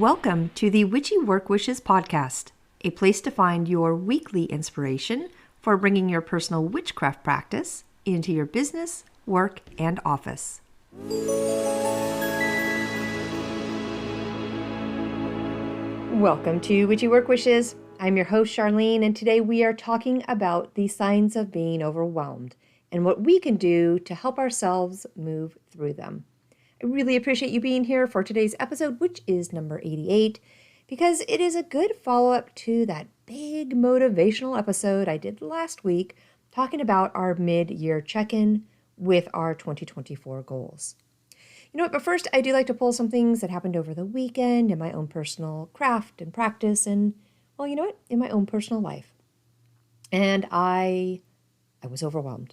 Welcome to the Witchy Work Wishes podcast, a place to find your weekly inspiration for bringing your personal witchcraft practice into your business, work, and office. Welcome to Witchy Work Wishes. I'm your host, Charlene, and today we are talking about the signs of being overwhelmed and what we can do to help ourselves move through them. I really appreciate you being here for today's episode, which is number 88, because it is a good follow-up to that big motivational episode I did last week talking about our mid-year check-in with our 2024 goals. You know what, but first I do like to pull some things that happened over the weekend in my own personal craft and practice and, well, you know what, in my own personal life. And I was overwhelmed.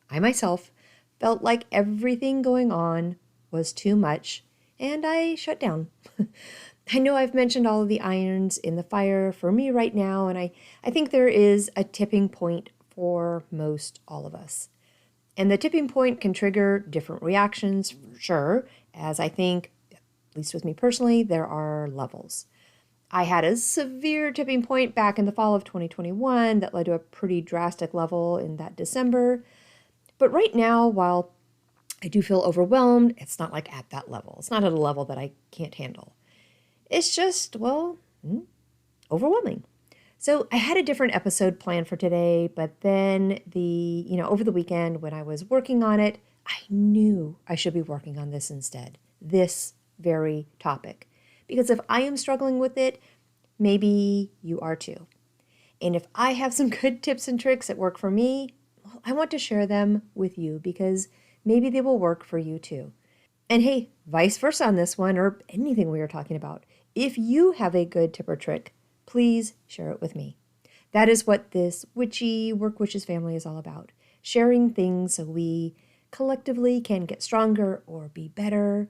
I myself felt like everything going on was too much, and I shut down. I know I've mentioned all of the irons in the fire for me right now, and I think there is a tipping point for most all of us. And the tipping point can trigger different reactions for sure, as I think, at least with me personally, there are levels. I had a severe tipping point back in the fall of 2021 that led to a pretty drastic level in that December. But right now, while I do feel overwhelmed, it's not like at that level. It's not at a level that I can't handle. It's just, overwhelming. So I had a different episode planned for today, but then over the weekend when I was working on it, I knew I should be working on this instead, this very topic. Because if I am struggling with it, maybe you are too. And if I have some good tips and tricks that work for me, well, I want to share them with you because maybe they will work for you too. And hey, vice versa on this one or anything we are talking about. If you have a good tip or trick, please share it with me. That is what this Witchy Work Wishes family is all about. Sharing things so we collectively can get stronger or be better,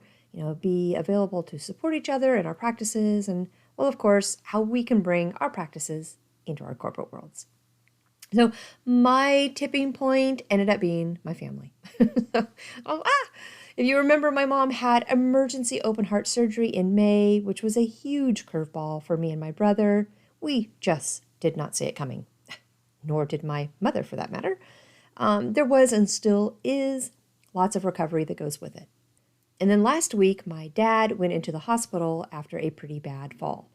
be available to support each other in our practices and, well, of course, how we can bring our practices into our corporate worlds. So my tipping point ended up being my family. If you remember, my mom had emergency open heart surgery in May, which was a huge curveball for me and my brother. We just did not see it coming, nor did my mother for that matter. There was and still is lots of recovery that goes with it. And then last week, my dad went into the hospital after a pretty bad fall.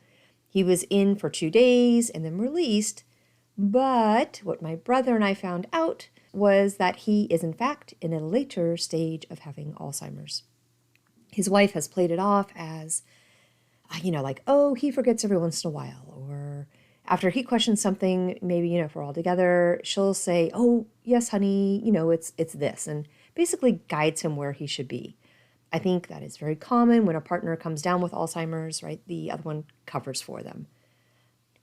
He was in for 2 days and then released. But what my brother and I found out was that he is in fact in a later stage of having Alzheimer's. His wife has played it off as, he forgets every once in a while. Or after he questions something, maybe, if we're all together, she'll say, oh, yes, honey, it's this, and basically guides him where he should be. I think that is very common when a partner comes down with Alzheimer's, right? The other one covers for them.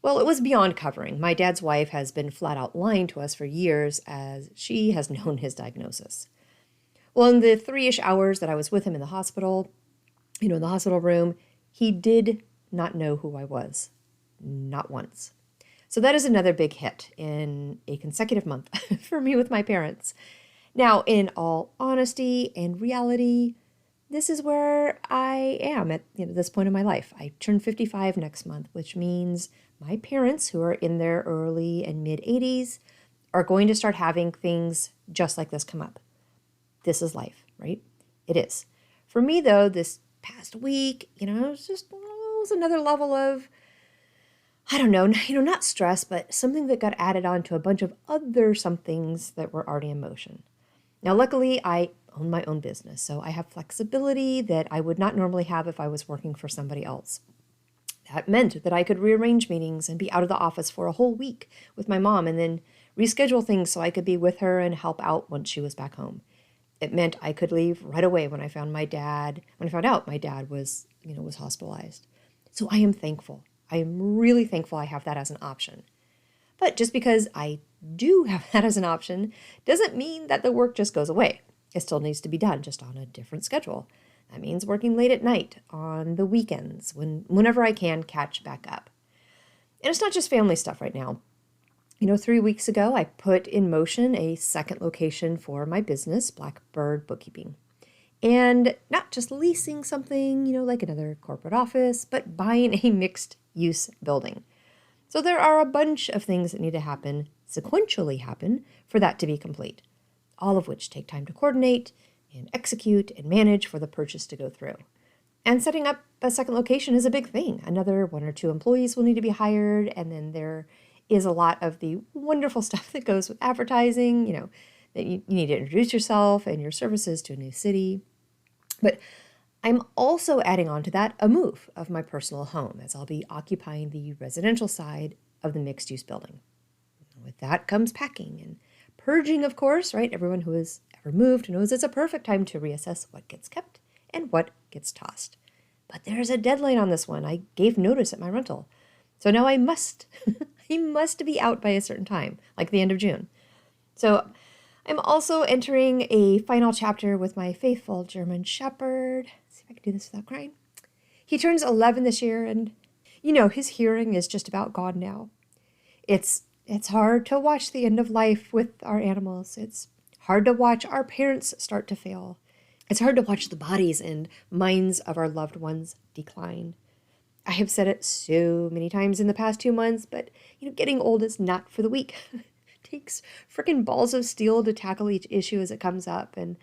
Well, it was beyond covering. My dad's wife has been flat out lying to us for years as she has known his diagnosis. Well, in the 3-ish hours that I was with him in the hospital, in the hospital room, he did not know who I was. Not once. So that is another big hit in a consecutive month for me with my parents. Now, in all honesty and reality, this is where I am at this point in my life. I turn 55 next month, which means my parents, who are in their early and mid-80s, are going to start having things just like this come up. This is life, right? It is. For me, though, this past week, it was another level of, not stress, but something that got added on to a bunch of other somethings that were already in motion. Now, luckily, I own my own business, so I have flexibility that I would not normally have if I was working for somebody else. That meant that I could rearrange meetings and be out of the office for a whole week with my mom and then reschedule things so I could be with her and help out once she was back home. It meant I could leave right away when I found out my dad was hospitalized. So I am thankful. I am really thankful I have that as an option. But just because I do have that as an option doesn't mean that the work just goes away. It still needs to be done, just on a different schedule. That means working late at night, on the weekends, whenever I can catch back up. And it's not just family stuff right now. 3 weeks ago, I put in motion a second location for my business, Blackbird Bookkeeping. And not just leasing something, like another corporate office, but buying a mixed use building. So there are a bunch of things that need to happen, sequentially happen, for that to be complete, all of which take time to coordinate and execute and manage for the purchase to go through. And setting up a second location is a big thing. Another 1 or 2 employees will need to be hired, and then there is a lot of the wonderful stuff that goes with advertising, that you need to introduce yourself and your services to a new city. But I'm also adding on to that a move of my personal home, as I'll be occupying the residential side of the mixed-use building. With that comes packing and purging, of course, right? Everyone who has ever moved knows it's a perfect time to reassess what gets kept and what gets tossed. But there's a deadline on this one. I gave notice at my rental. So now I must be out by a certain time, like the end of June. So I'm also entering a final chapter with my faithful German Shepherd. Let's see if I can do this without crying. He turns 11 this year, and his hearing is just about gone now. It's hard to watch the end of life with our animals. It's hard to watch our parents start to fail. It's hard to watch the bodies and minds of our loved ones decline. I have said it so many times in the past 2 months, but getting old is not for the weak. It takes freaking balls of steel to tackle each issue as it comes up, and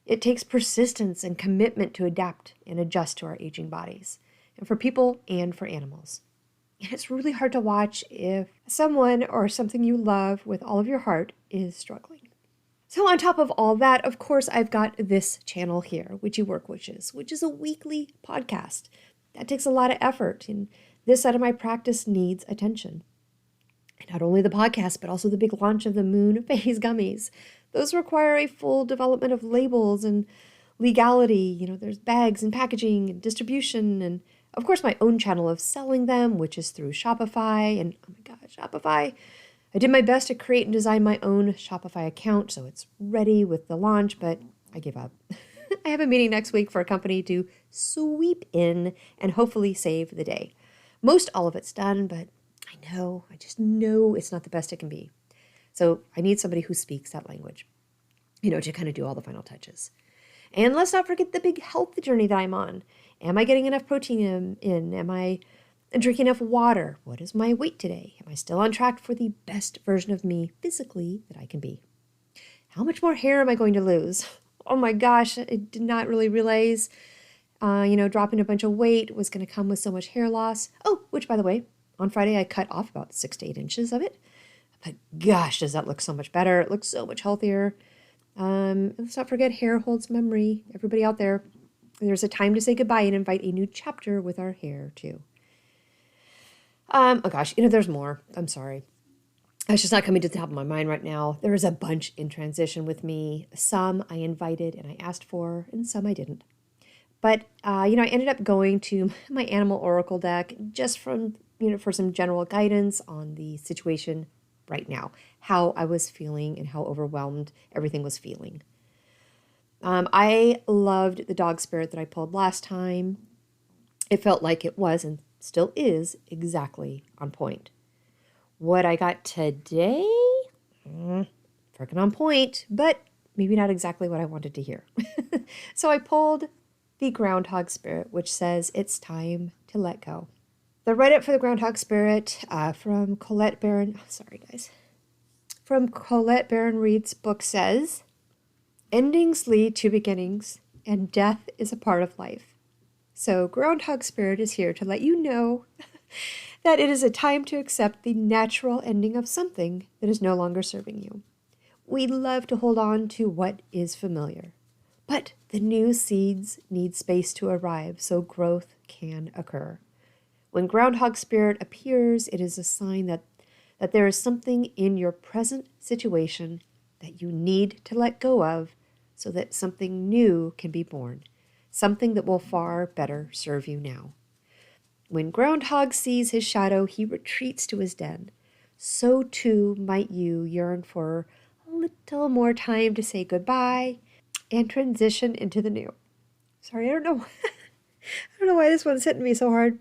it takes persistence and commitment to adapt and adjust to our aging bodies, and for people and for animals. And it's really hard to watch if someone or something you love with all of your heart is struggling. So on top of all that, of course, I've got this channel here, Witchy Work Witches, which is a weekly podcast. That takes a lot of effort, and this side of my practice needs attention. And not only the podcast, but also the big launch of the Moon Phase gummies. Those require a full development of labels and legality. There's bags and packaging and distribution, and of course my own channel of selling them, which is through Shopify. And oh my God, Shopify. I did my best to create and design my own Shopify account, so it's ready with the launch, but I give up. I have a meeting next week for a company to sweep in and hopefully save the day. Most all of it's done, but I just know it's not the best it can be. So I need somebody who speaks that language, to kind of do all the final touches. And let's not forget the big health journey that I'm on. Am I getting enough protein in? Am I drinking enough water? What is my weight today? Am I still on track for the best version of me physically that I can be? How much more hair am I going to lose? Oh my gosh, I did not really realize, dropping a bunch of weight was going to come with so much hair loss. Oh, which by the way, on Friday I cut off about 6 to 8 inches of it. But gosh, does that look so much better. It looks so much healthier. Let's not forget hair holds memory. Everybody out there, there's a time to say goodbye and invite a new chapter with our hair too. Oh gosh, there's more. I'm sorry. It's just not coming to the top of my mind right now. There is a bunch in transition with me. Some I invited and I asked for, and some I didn't. But, I ended up going to my animal oracle deck just from, for some general guidance on the situation right now, how I was feeling and how overwhelmed everything was feeling. I loved the dog spirit that I pulled last time. It felt like it was and still is exactly on point. What I got today, freaking on point, but maybe not exactly what I wanted to hear. So I pulled the groundhog spirit, which says it's time to let go. The write-up for the groundhog spirit from Colette Baron, from Colette Baron Reed's book says, endings lead to beginnings, and death is a part of life. So groundhog spirit is here to let you know that it is a time to accept the natural ending of something that is no longer serving you. We love to hold on to what is familiar, but the new seeds need space to arrive so growth can occur. When groundhog spirit appears, it is a sign that there is something in your present situation that you need to let go of so that something new can be born, something that will far better serve you now. When groundhog sees his shadow, he retreats to his den. So too might you yearn for a little more time to say goodbye and transition into the new. Sorry, I don't know why this one's hitting me so hard.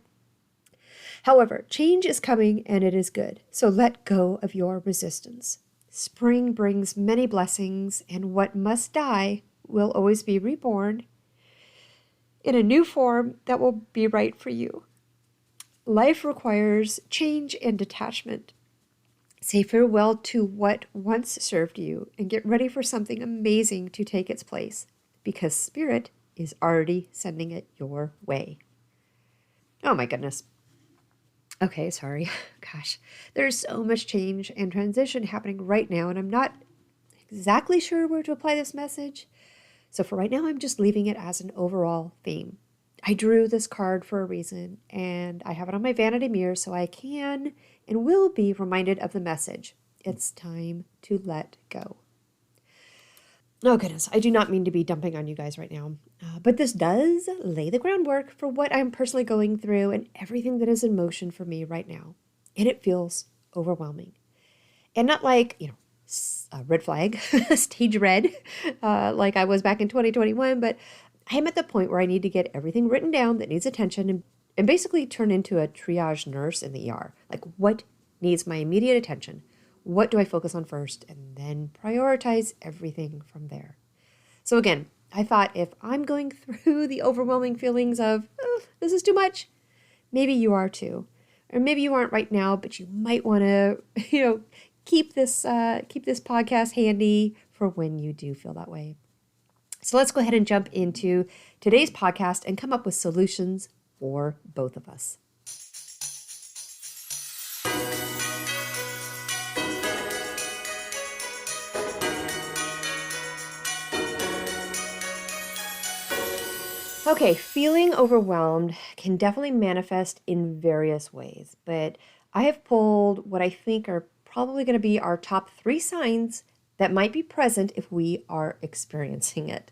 However, change is coming and it is good. So let go of your resistance. Spring brings many blessings, and what must die will always be reborn in a new form that will be right for you. Life requires change and detachment. Say farewell to what once served you and get ready for something amazing to take its place, because Spirit is already sending it your way. Oh my goodness. Okay, sorry. Gosh, there's so much change and transition happening right now, and I'm not exactly sure where to apply this message. So for right now, I'm just leaving it as an overall theme. I drew this card for a reason, and I have it on my vanity mirror so I can and will be reminded of the message. It's time to let go. Oh, goodness, I do not mean to be dumping on you guys right now, but this does lay the groundwork for what I'm personally going through and everything that is in motion for me right now. And it feels overwhelming. And not like, red flag, stage red, like I was back in 2021, but I'm at the point where I need to get everything written down that needs attention and basically turn into a triage nurse in the ER. Like, what needs my immediate attention? What do I focus on first? And then prioritize everything from there. So again, I thought if I'm going through the overwhelming feelings of, oh, this is too much, maybe you are too. Or maybe you aren't right now, but you might want to, keep this podcast handy for when you do feel that way. So let's go ahead and jump into today's podcast and come up with solutions for both of us. Okay, feeling overwhelmed can definitely manifest in various ways, but I have pulled what I think are probably going to be our top 3 signs that might be present if we are experiencing it.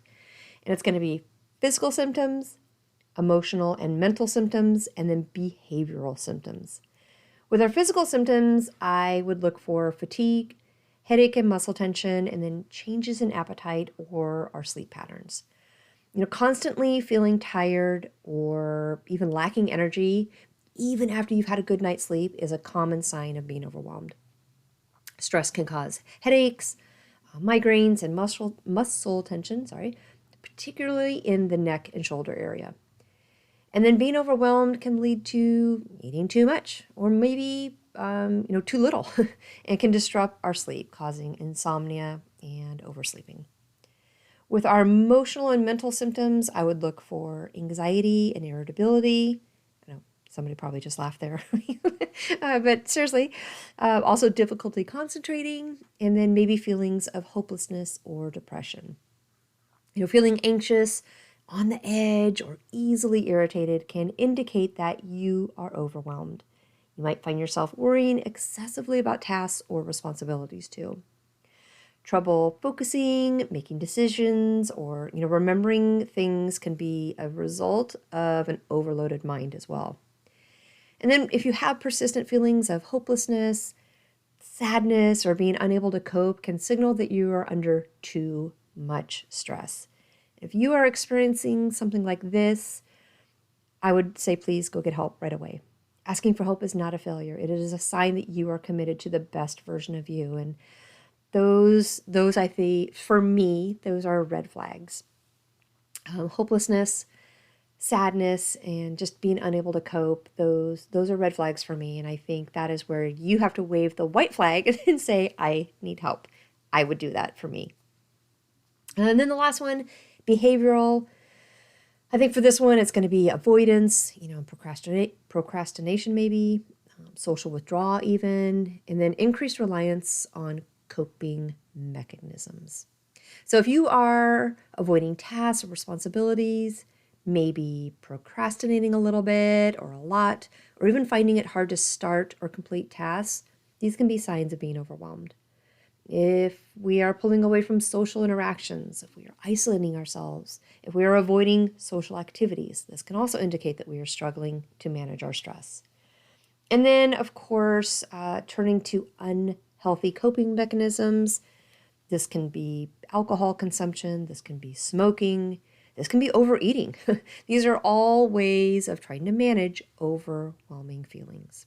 And it's going to be physical symptoms, emotional and mental symptoms, and then behavioral symptoms. With our physical symptoms, I would look for fatigue, headache and muscle tension, and then changes in appetite or our sleep patterns. Constantly feeling tired or even lacking energy, even after you've had a good night's sleep, is a common sign of being overwhelmed. Stress can cause headaches, migraines, and muscle tension, particularly in the neck and shoulder area. And then being overwhelmed can lead to eating too much or maybe too little and can disrupt our sleep, causing insomnia and oversleeping. With our emotional and mental symptoms, I would look for anxiety and irritability. I know somebody probably just laughed there, but seriously, also difficulty concentrating, and then maybe feelings of hopelessness or depression. Feeling anxious, on the edge, or easily irritated can indicate that you are overwhelmed. You might find yourself worrying excessively about tasks or responsibilities too. Trouble focusing, making decisions, or remembering things can be a result of an overloaded mind as well. And then if you have persistent feelings of hopelessness, sadness, or being unable to cope, can signal that you are under too much stress. If you are experiencing something like this, I would say please go get help right away. Asking for help is not a failure. It is a sign that you are committed to the best version of you. And those I think, for me, those are red flags. Hopelessness, sadness, and just being unable to cope, those are red flags for me. And I think that is where you have to wave the white flag and say, I need help. I would do that for me. And then the last one, behavioral. I think for this one, it's going to be avoidance, procrastination maybe, social withdrawal even, and then increased reliance on coping mechanisms. So if you are avoiding tasks or responsibilities, maybe procrastinating a little bit or a lot, or even finding it hard to start or complete tasks, these can be signs of being overwhelmed. If we are pulling away from social interactions, if we are isolating ourselves, if we are avoiding social activities, this can also indicate that we are struggling to manage our stress. And then, of course, turning to unhealthy coping mechanisms. This can be alcohol consumption, this can be smoking, this can be overeating. These are all ways of trying to manage overwhelming feelings.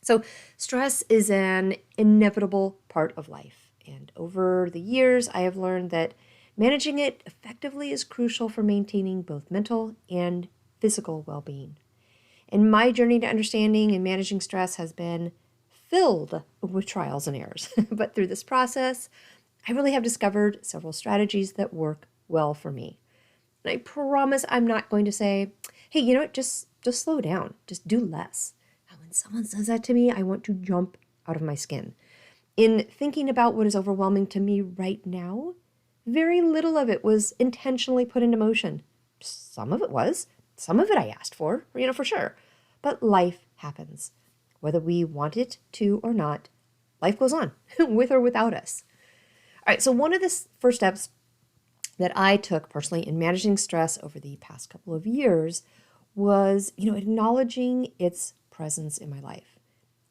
So stress is an inevitable part of life. And over the years, I have learned that Managing it effectively is crucial for maintaining both mental and physical well-being. And my journey to understanding and managing stress has been filled with trials and errors. But through this process, I really have discovered several strategies that work well for me. And I promise I'm not going to say, hey, you know what, just slow down, just do less. And when someone says that to me, I want to jump out of my skin. In thinking about what is overwhelming to me right now, very little of it was intentionally put into motion. Some of it was, some of it I asked for, for sure. But life happens. Whether we want it to or not, life goes on, with or without us. All right, so one of the first steps that I took personally in managing stress over the past couple of years was, acknowledging its presence in my life.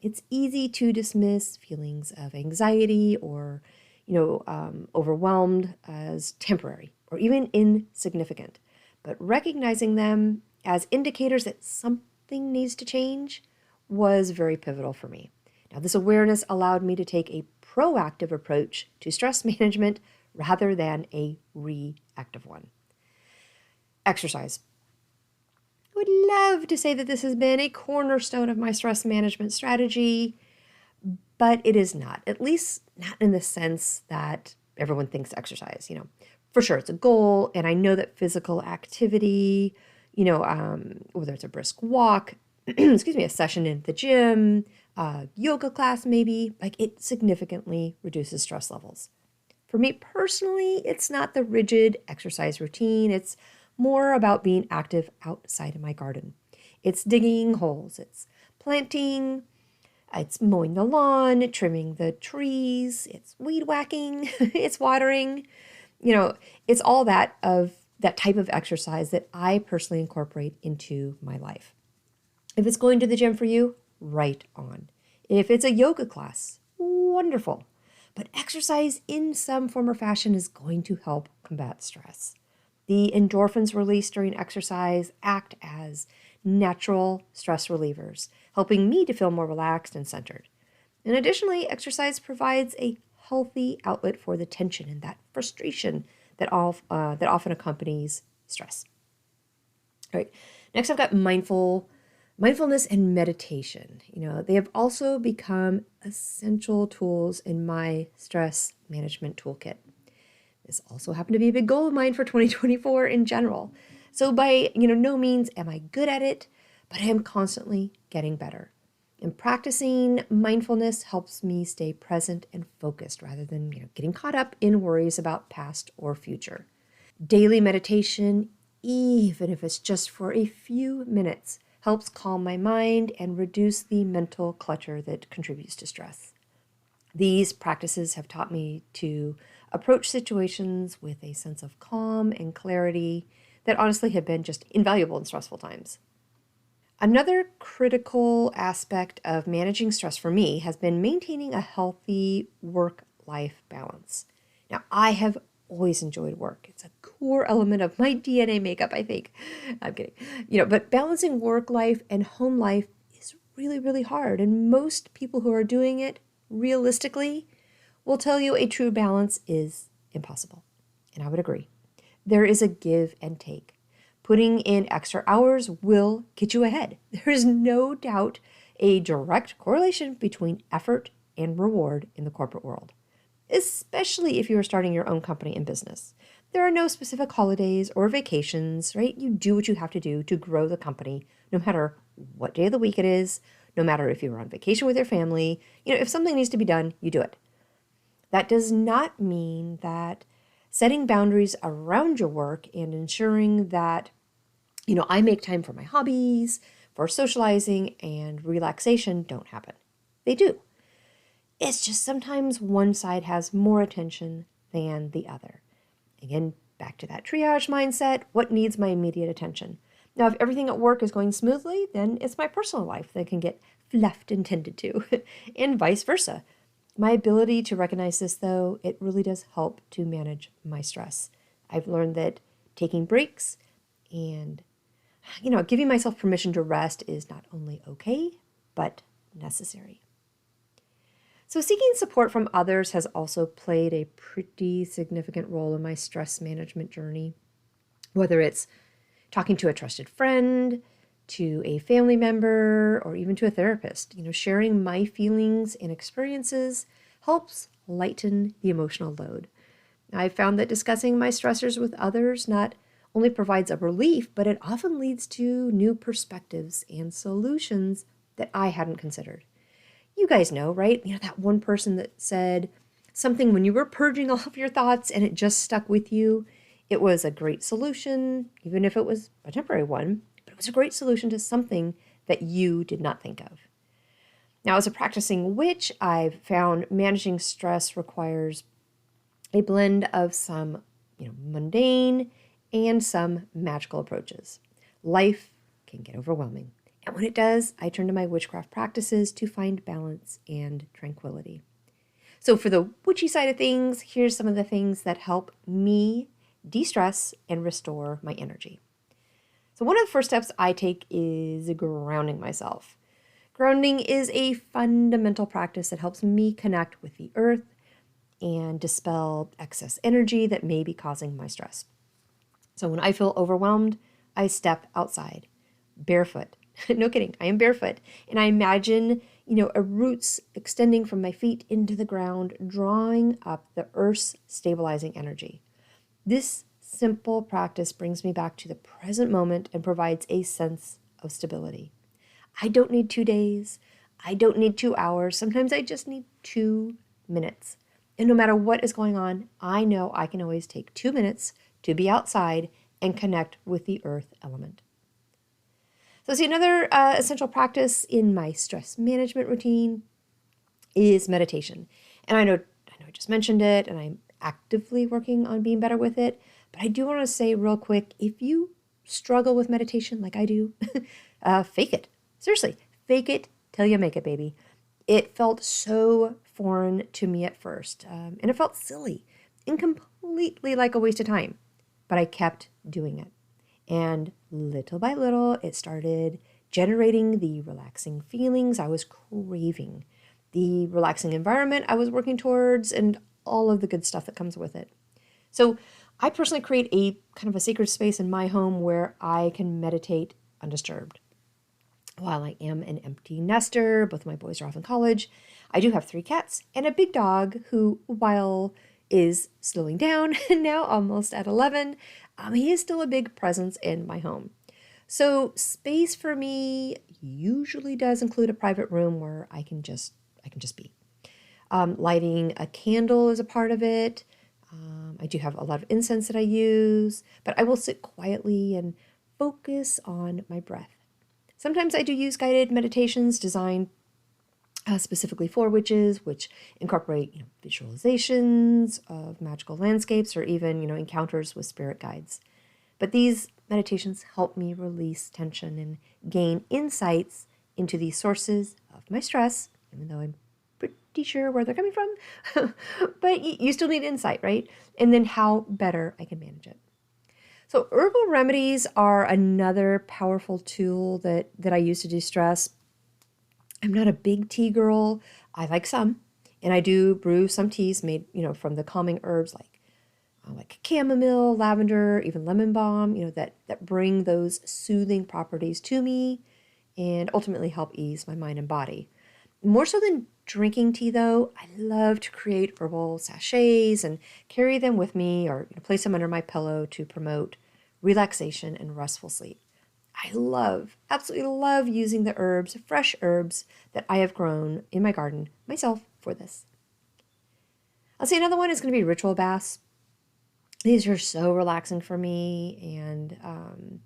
It's easy to dismiss feelings of anxiety or, overwhelmed as temporary or even insignificant. But recognizing them as indicators that something needs to change was very pivotal for me. Now, this awareness allowed me to take a proactive approach to stress management rather than a reactive one. Exercise. I would love to say that this has been a cornerstone of my stress management strategy, but it is not, at least not in the sense that everyone thinks exercise. For sure it's a goal, and I know that physical activity, whether it's a brisk walk, a session in the gym, yoga class maybe, it significantly reduces stress levels. For me personally, it's not the rigid exercise routine. It's more about being active outside of my garden. It's digging holes, it's planting, it's mowing the lawn, trimming the trees, it's weed whacking, it's watering. It's all that type of exercise that I personally incorporate into my life. If it's going to the gym for you, right on. If it's a yoga class, wonderful. But exercise in some form or fashion is going to help combat stress. The endorphins released during exercise act as natural stress relievers, helping me to feel more relaxed and centered. And additionally, exercise provides a healthy outlet for the tension and that frustration that often accompanies stress. All right, next I've got mindfulness and meditation. They have also become essential tools in my stress management toolkit. This also happened to be a big goal of mine for 2024 in general. So by, no means am I good at it, but I am constantly getting better. And practicing mindfulness helps me stay present and focused rather than, getting caught up in worries about past or future. Daily meditation, even if it's just for a few minutes, helps calm my mind and reduce the mental clutter that contributes to stress. These practices have taught me to approach situations with a sense of calm and clarity that honestly have been just invaluable in stressful times. Another critical aspect of managing stress for me has been maintaining a healthy work-life balance. Now, I have always enjoyed work. It's a core element of my DNA makeup, I think. I'm kidding. But balancing work life and home life is really, really hard. And most people who are doing it realistically will tell you a true balance is impossible. And I would agree. There is a give and take. Putting in extra hours will get you ahead. There is no doubt a direct correlation between effort and reward in the corporate world, especially if you are starting your own company and business. There are no specific holidays or vacations, right? You do what you have to do to grow the company, no matter what day of the week it is, no matter if you're on vacation with your family. If something needs to be done, you do it. That does not mean that setting boundaries around your work and ensuring that, I make time for my hobbies, for socializing and relaxation don't happen. They do. It's just sometimes one side has more attention than the other. Again, back to that triage mindset. What needs my immediate attention? Now, if everything at work is going smoothly, then it's my personal life that can get fluffed and tended to, and vice versa. My ability to recognize this, though, it really does help to manage my stress. I've learned that taking breaks and, giving myself permission to rest is not only okay, but necessary. So, seeking support from others has also played a pretty significant role in my stress management journey, whether it's talking to a trusted friend, to a family member, or even to a therapist. Sharing my feelings and experiences helps lighten the emotional load. I've found that discussing my stressors with others not only provides a relief, but it often leads to new perspectives and solutions that I hadn't considered. You guys know, right? That one person that said something when you were purging all of your thoughts and it just stuck with you. It was a great solution, even if it was a temporary one, but it was a great solution to something that you did not think of. Now, as a practicing witch, I've found managing stress requires a blend of some, mundane and some magical approaches. Life can get overwhelming. And when it does, I turn to my witchcraft practices to find balance and tranquility. So for the witchy side of things, here's some of the things that help me de-stress and restore my energy. So one of the first steps I take is grounding myself. Grounding is a fundamental practice that helps me connect with the earth and dispel excess energy that may be causing my stress. So when I feel overwhelmed, I step outside, barefoot. No kidding, I am barefoot. And I imagine, a roots extending from my feet into the ground, drawing up the earth's stabilizing energy. This simple practice brings me back to the present moment and provides a sense of stability. I don't need 2 days. I don't need 2 hours. Sometimes I just need 2 minutes. And no matter what is going on, I know I can always take 2 minutes to be outside and connect with the earth element. So see, another essential practice in my stress management routine is meditation. And I know I just mentioned it, and I'm actively working on being better with it. But I do want to say real quick, if you struggle with meditation like I do, fake it. Seriously, fake it till you make it, baby. It felt so foreign to me at first, and it felt silly and completely like a waste of time. But I kept doing it. And little by little, it started generating the relaxing feelings I was craving, the relaxing environment I was working towards, and all of the good stuff that comes with it. So I personally create a kind of a sacred space in my home where I can meditate undisturbed. While I am an empty nester, both of my boys are off in college, I do have 3 cats and a big dog who, while is slowing down and now almost at 11, he is still a big presence in my home. So space for me usually does include a private room where I can just be. Lighting a candle is a part of it. I do have a lot of incense that I use, but I will sit quietly and focus on my breath. Sometimes I do use guided meditations designed specifically for witches, which incorporate visualizations of magical landscapes or even encounters with spirit guides. But these meditations help me release tension and gain insights into the sources of my stress, even though I'm pretty sure where they're coming from. But you still need insight, right? And then how better I can manage it. So herbal remedies are another powerful tool that I use to de-stress. I'm not a big tea girl. I like some, and I do brew some teas made, from the calming herbs like chamomile, lavender, even lemon balm, that bring those soothing properties to me and ultimately help ease my mind and body. More so than drinking tea, though, I love to create herbal sachets and carry them with me or place them under my pillow to promote relaxation and restful sleep. I absolutely love using the herbs, fresh herbs that I have grown in my garden myself for this. I'll say another one is going to be ritual baths. These are so relaxing for me. And,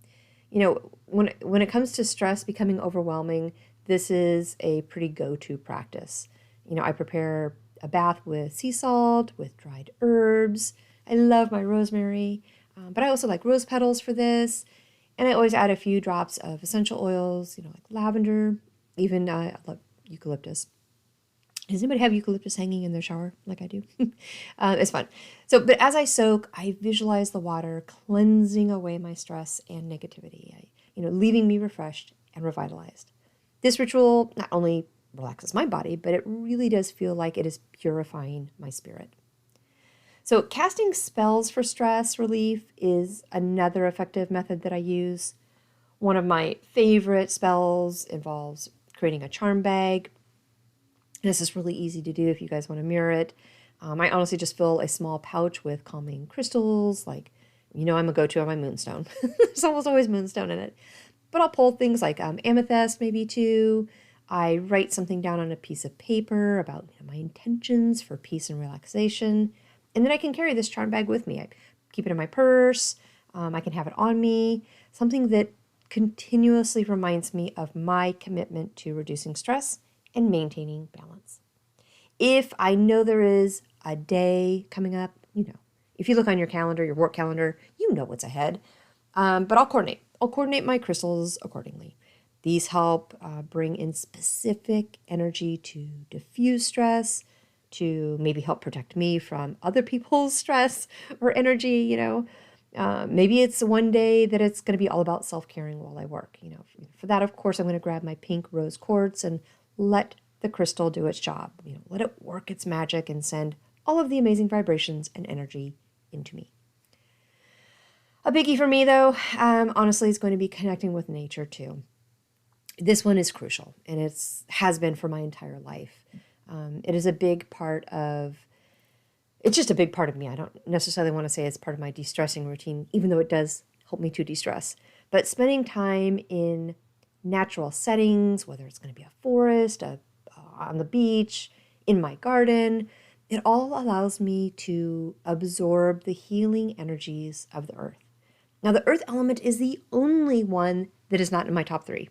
when it comes to stress becoming overwhelming, this is a pretty go-to practice. I prepare a bath with sea salt, with dried herbs. I love my rosemary, but I also like rose petals for this. And I always add a few drops of essential oils, like lavender, even I love eucalyptus. Does anybody have eucalyptus hanging in their shower like I do? It's fun. But as I soak, I visualize the water cleansing away my stress and negativity, leaving me refreshed and revitalized. This ritual not only relaxes my body, but it really does feel like it is purifying my spirit. So casting spells for stress relief is another effective method that I use. One of my favorite spells involves creating a charm bag. This is really easy to do if you guys want to mirror it. I honestly just fill a small pouch with calming crystals, like, I'm a go-to on my moonstone. There's almost always moonstone in it. But I'll pull things like amethyst maybe too. I write something down on a piece of paper about my intentions for peace and relaxation. And then I can carry this charm bag with me. I keep it in my purse. I can have it on me. Something that continuously reminds me of my commitment to reducing stress and maintaining balance. If I know there is a day coming up, if you look on your calendar, your work calendar, you know what's ahead. But I'll coordinate. I'll coordinate my crystals accordingly. These help bring in specific energy to diffuse stress, to maybe help protect me from other people's stress or energy, Maybe it's one day that it's going to be all about self-caring while I work. For that, of course, I'm going to grab my pink rose quartz and let the crystal do its job. Let it work its magic and send all of the amazing vibrations and energy into me. A biggie for me, though, honestly, is going to be connecting with nature, too. This one is crucial, and it has been for my entire life. It is a big part of, it's just a big part of me. I don't necessarily want to say it's part of my de-stressing routine, even though it does help me to de-stress. But spending time in natural settings, whether it's going to be a forest, on the beach, in my garden, it all allows me to absorb the healing energies of the earth. Now, the earth element is the only one that is not in my top 3.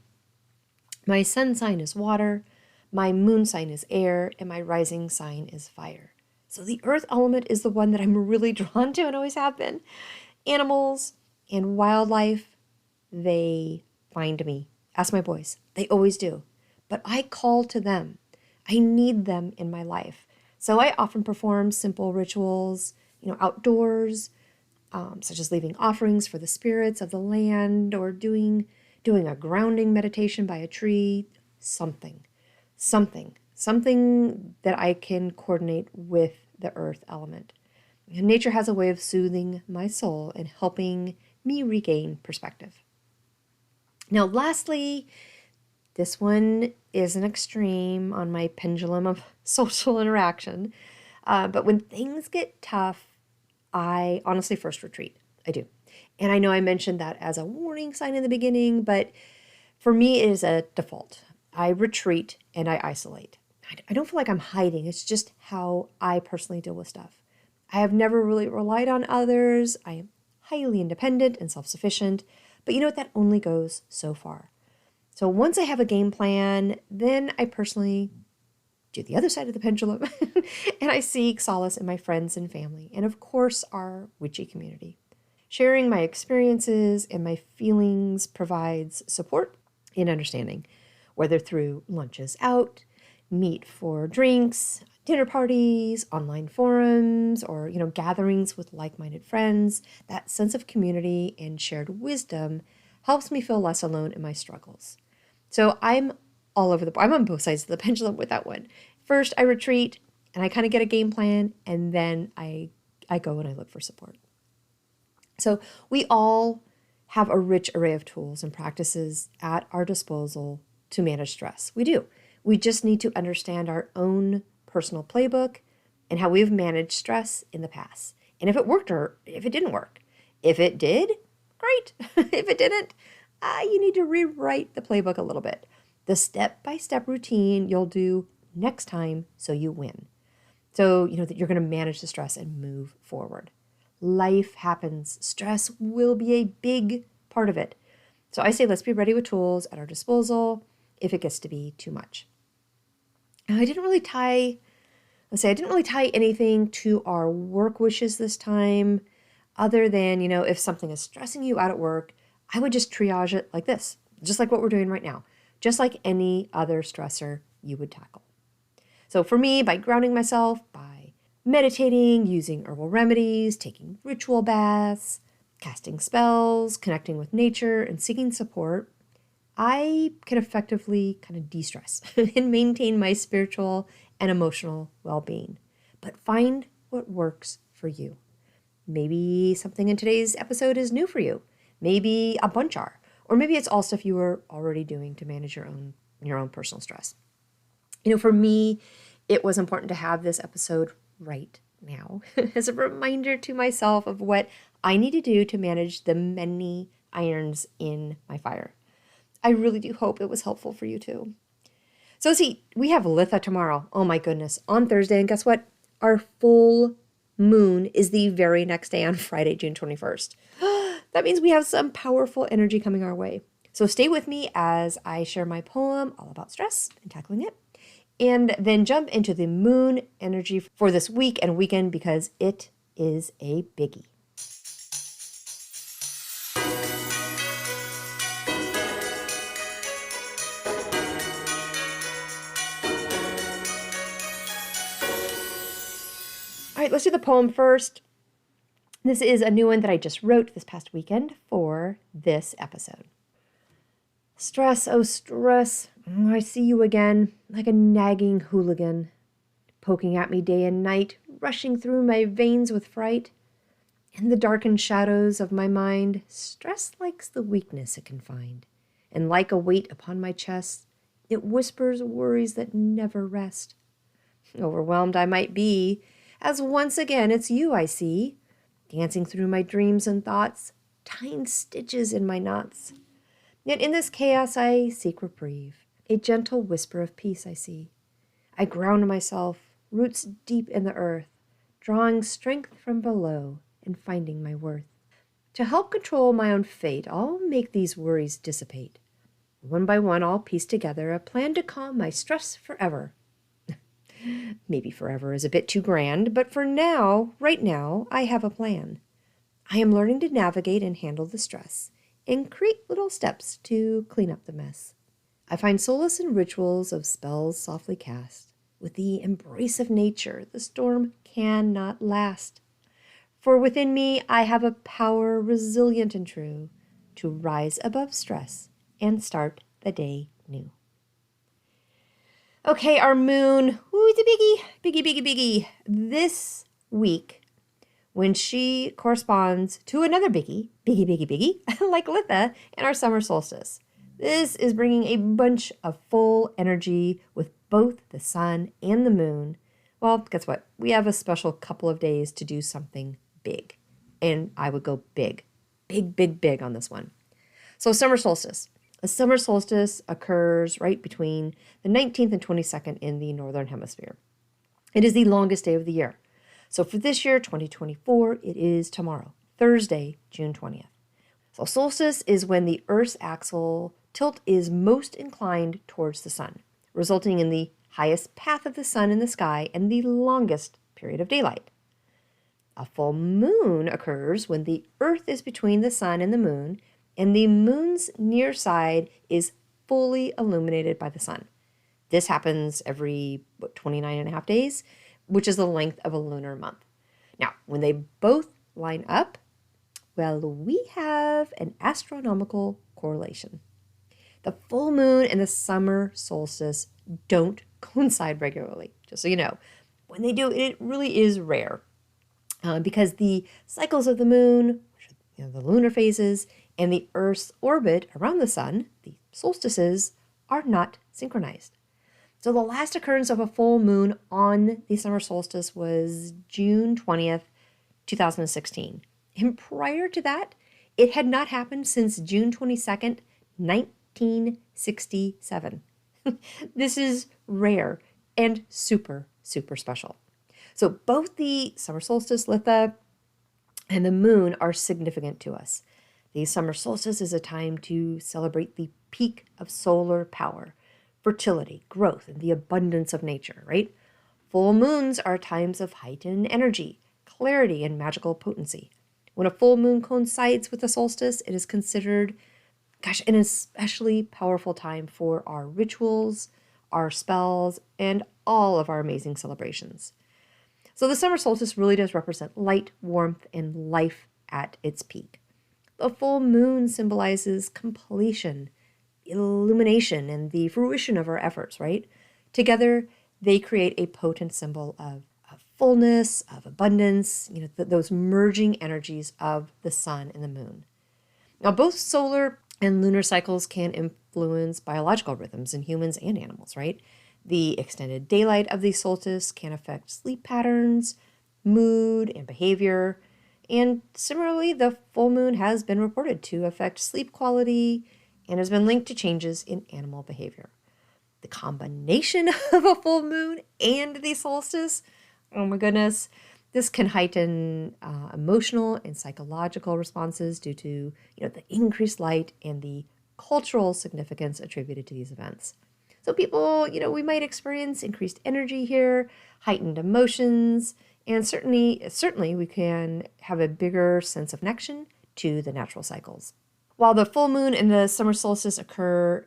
My sun sign is water, my moon sign is air, and my rising sign is fire. So the earth element is the one that I'm really drawn to and always have been. Animals and wildlife, they find me. Ask my boys. They always do. But I call to them. I need them in my life. So I often perform simple rituals, outdoors, such as leaving offerings for the spirits of the land or doing a grounding meditation by a tree, something that I can coordinate with the earth element. And nature has a way of soothing my soul and helping me regain perspective. Now, lastly, this one is an extreme on my pendulum of social interaction. But when things get tough, I honestly first retreat. I do. And I know I mentioned that as a warning sign in the beginning, but for me, it is a default. I retreat and I isolate. I don't feel like I'm hiding. It's just how I personally deal with stuff. I have never really relied on others. I am highly independent and self-sufficient. But you know what? That only goes so far. So once I have a game plan, then I personally do the other side of the pendulum and I seek solace in my friends and family, and of course our witchy community. Sharing my experiences and my feelings provides support and understanding, whether through lunches out, meet for drinks, dinner parties, online forums, or gatherings with like-minded friends. That sense of community and shared wisdom helps me feel less alone in my struggles. So I'm I'm on both sides of the pendulum with that one. First, I retreat and I kind of get a game plan, and then I go and I look for support. So we all have a rich array of tools and practices at our disposal to manage stress. We do. We just need to understand our own personal playbook and how we've managed stress in the past. And if it worked or if it didn't work. If it did, great. If it didn't, you need to rewrite the playbook a little bit. The step-by-step routine you'll do next time so you win. So that you're going to manage the stress and move forward. Life happens. Stress will be a big part of it. So I say let's be ready with tools at our disposal if it gets to be too much. Now, I didn't really tie anything to our work wishes this time, other than, if something is stressing you out at work, I would just triage it like this, just like what we're doing right now, just like any other stressor you would tackle. So for me, by grounding myself, by meditating, using herbal remedies, taking ritual baths, casting spells, connecting with nature, and seeking support, I can effectively kind of de-stress and maintain my spiritual and emotional well-being. But find what works for you. Maybe something in today's episode is new for you. Maybe a bunch are. Or maybe it's all stuff you were already doing to manage your own personal stress. For me, it was important to have this episode right now as a reminder to myself of what I need to do to manage the many irons in my fire. I really do hope it was helpful for you too. So see, we have Litha tomorrow. Oh my goodness, on Thursday. And guess what? Our full moon is the very next day on Friday, June 21st. That means we have some powerful energy coming our way. So stay with me as I share my poem all about stress and tackling it. And then jump into the moon energy for this week and weekend because it is a biggie. All right, let's do the poem first. This is a new one that I just wrote this past weekend for this episode. Stress, oh stress, I see you again, like a nagging hooligan, poking at me day and night, rushing through my veins with fright. In the darkened shadows of my mind, stress likes the weakness it can find, and like a weight upon my chest, it whispers worries that never rest. Overwhelmed I might be, as once again it's you I see, dancing through my dreams and thoughts, tying stitches in my knots. Yet in this chaos I seek reprieve, a gentle whisper of peace I see. I ground myself, roots deep in the earth, drawing strength from below and finding my worth. To help control my own fate, I'll make these worries dissipate. One by one I'll piece together a plan to calm my stress forever. Maybe forever is a bit too grand, but for now, right now, I have a plan. I am learning to navigate and handle the stress, and create little steps to clean up the mess. I find solace in rituals of spells softly cast. With the embrace of nature, the storm cannot last. For within me, I have a power resilient and true to rise above stress and start the day new. Okay, our moon, ooh, it's a biggie. This week, when she corresponds to another biggie, like Litha, and our summer solstice. This is bringing a bunch of full energy with both the sun and the moon. Well, guess what? We have a special couple of days to do something big. And I would go big on this one. So summer solstice. A summer solstice occurs right between the 19th and 22nd in the Northern Hemisphere. It is the longest day of the year. So for this year, 2024, it is tomorrow, Thursday, June 20th. So solstice is when the Earth's axial tilt is most inclined towards the sun, resulting in the highest path of the sun in the sky and the longest period of daylight. A full moon occurs when the Earth is between the sun and the moon, and the moon's near side is fully illuminated by the sun. This happens every 29 and a half days, which is the length of a lunar month. Now, when they both line up, well, we have an astronomical correlation. The full moon and the summer solstice don't coincide regularly, just so you know. When they do, it really is rare because the cycles of the moon, the lunar phases, and the Earth's orbit around the sun, the solstices, are not synchronized. So the last occurrence of a full moon on the summer solstice was June 20th, 2016. And prior to that, it had not happened since June 22nd, 1967. This is rare and super, super special. So both the summer solstice, Litha, and the moon are significant to us. The summer solstice is a time to celebrate the peak of solar power, fertility, growth, and the abundance of nature, right? Full moons are times of heightened energy, clarity, and magical potency. When a full moon coincides with a solstice, it is considered, an especially powerful time for our rituals, our spells, and all of our amazing celebrations. So the summer solstice really does represent light, warmth, and life at its peak. The full moon symbolizes completion, illumination and the fruition of our efforts, right? Together, they create a potent symbol of fullness, of abundance, those merging energies of the sun and the moon. Now, both solar and lunar cycles can influence biological rhythms in humans and animals, right? The extended daylight of the solstice can affect sleep patterns, mood, and behavior. And similarly, the full moon has been reported to affect sleep quality and has been linked to changes in animal behavior. The combination of a full moon and the solstice, oh my goodness, this can heighten emotional and psychological responses due to the increased light and the cultural significance attributed to these events. So people, we might experience increased energy here, heightened emotions, and certainly we can have a bigger sense of connection to the natural cycles. While the full moon and the summer solstice occur,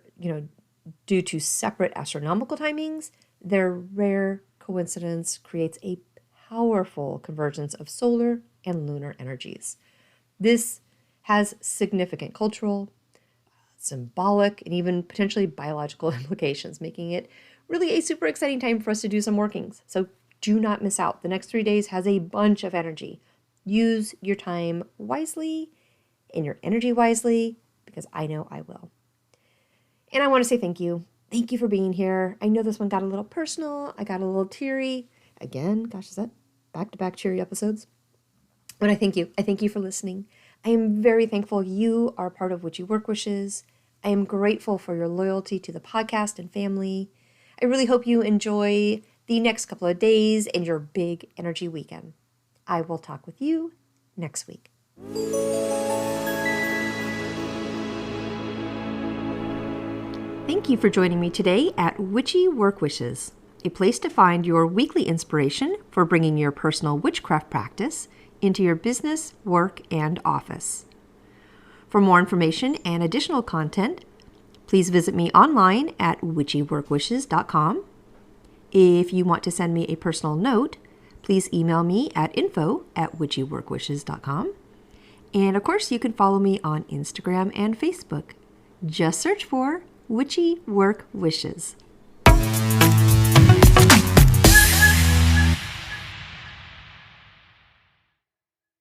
due to separate astronomical timings, their rare coincidence creates a powerful convergence of solar and lunar energies. This has significant cultural, symbolic, and even potentially biological implications, making it really a super exciting time for us to do some workings. So do not miss out. The next 3 days has a bunch of energy. Use your time wisely and your energy wisely, because I know I will. And I want to say thank you. Thank you for being here. I know this one got a little personal. I got a little teary. Again, gosh, is that back-to-back cheery episodes? But I thank you. I thank you for listening. I am very thankful you are part of Witchy Work Wishes. I am grateful for your loyalty to the podcast and family. I really hope you enjoy the next couple of days and your big energy weekend. I will talk with you next week. Thank you for joining me today at Witchy Work Wishes, a place to find your weekly inspiration for bringing your personal witchcraft practice into your business, work, and office. For more information and additional content, please visit me online at witchyworkwishes.com. If you want to send me a personal note, please email me at info@witchyworkwishes.com. And of course, you can follow me on Instagram and Facebook. Just search for Witchy Work Wishes.